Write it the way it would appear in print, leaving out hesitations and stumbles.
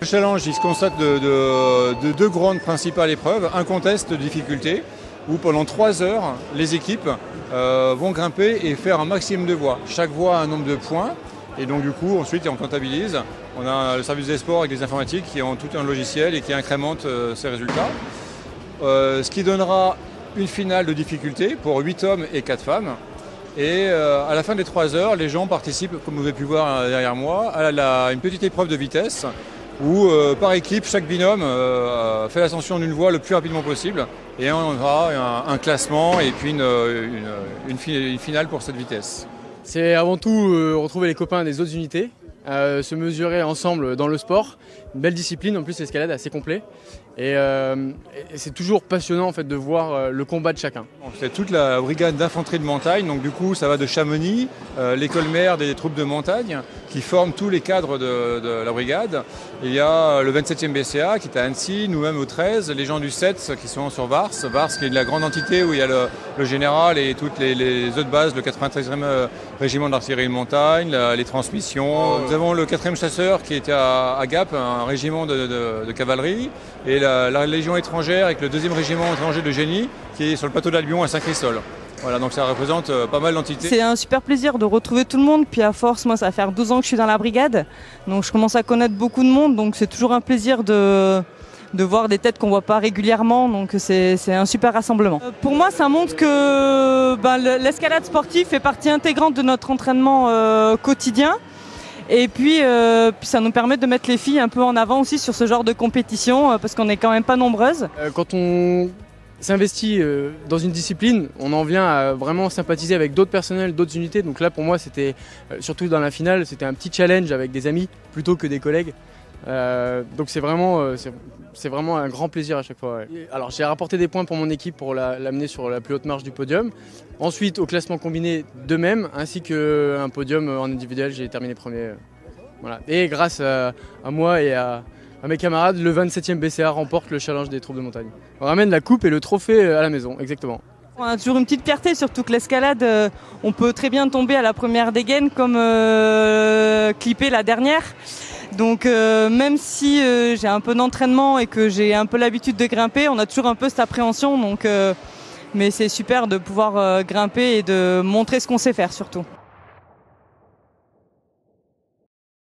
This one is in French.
Le challenge, il se constate de deux grandes principales épreuves. Un contest de difficulté où pendant 3 heures, les équipes vont grimper et faire un maximum de voies. Chaque voie a un nombre de points et donc du coup ensuite on comptabilise. On a le service des sports avec des informatiques qui ont tout un logiciel et qui incrémentent ces résultats. Ce qui donnera une finale de difficulté pour 8 hommes et 4 femmes. Et à la fin des 3 heures, les gens participent, comme vous avez pu voir derrière moi, à une petite épreuve de vitesse où par équipe, chaque binôme fait l'ascension d'une voie le plus rapidement possible. Et on aura un classement et puis une finale pour cette vitesse. C'est avant tout retrouver les copains des autres unités, se mesurer ensemble dans le sport. Une belle discipline, en plus l'escalade est assez complet. Et c'est toujours passionnant en fait, de voir le combat de chacun. C'est toute la brigade d'infanterie de montagne, donc du coup ça va de Chamonix, l'école mère des troupes de montagne, qui forment tous les cadres de la brigade. Il y a le 27e BCA qui est à Annecy, nous-mêmes au 13, les gens du 7 qui sont sur Vars qui est la grande entité où il y a le général et toutes les autres bases, le 93e régiment d'artillerie de montagne, les transmissions. Nous avons le 4e chasseur qui était à Gap, un régiment de cavalerie, et la Légion étrangère avec le 2e régiment étranger de génie qui est sur le plateau d'Albion à Saint-Christol. Voilà, donc ça représente pas mal d'entités. C'est un super plaisir de retrouver tout le monde, puis à force, moi ça va faire 12 ans que je suis dans la brigade, donc je commence à connaître beaucoup de monde, donc c'est toujours un plaisir de voir des têtes qu'on voit pas régulièrement, donc c'est un super rassemblement. Pour moi ça montre que l'escalade sportive fait partie intégrante de notre entraînement quotidien. Et puis ça nous permet de mettre les filles un peu en avant aussi sur ce genre de compétition parce qu'on n'est quand même pas nombreuses. Quand on s'investit dans une discipline, on en vient à vraiment sympathiser avec d'autres personnels, d'autres unités. Donc là pour moi c'était, surtout dans la finale, c'était un petit challenge avec des amis plutôt que des collègues. Donc c'est vraiment un grand plaisir à chaque fois. Ouais. Alors j'ai rapporté des points pour mon équipe pour l'amener sur la plus haute marche du podium. Ensuite au classement combiné de même, ainsi qu'un podium en individuel, j'ai terminé premier. Voilà. Et grâce à moi et à mes camarades, le 27e BCA remporte le challenge des troupes de montagne. On ramène la coupe et le trophée à la maison, exactement. On a toujours une petite fierté, surtout que l'escalade, on peut très bien tomber à la première dégaine comme clipper la dernière. Donc même si j'ai un peu d'entraînement et que j'ai un peu l'habitude de grimper, on a toujours un peu cette appréhension. Mais c'est super de pouvoir grimper et de montrer ce qu'on sait faire surtout.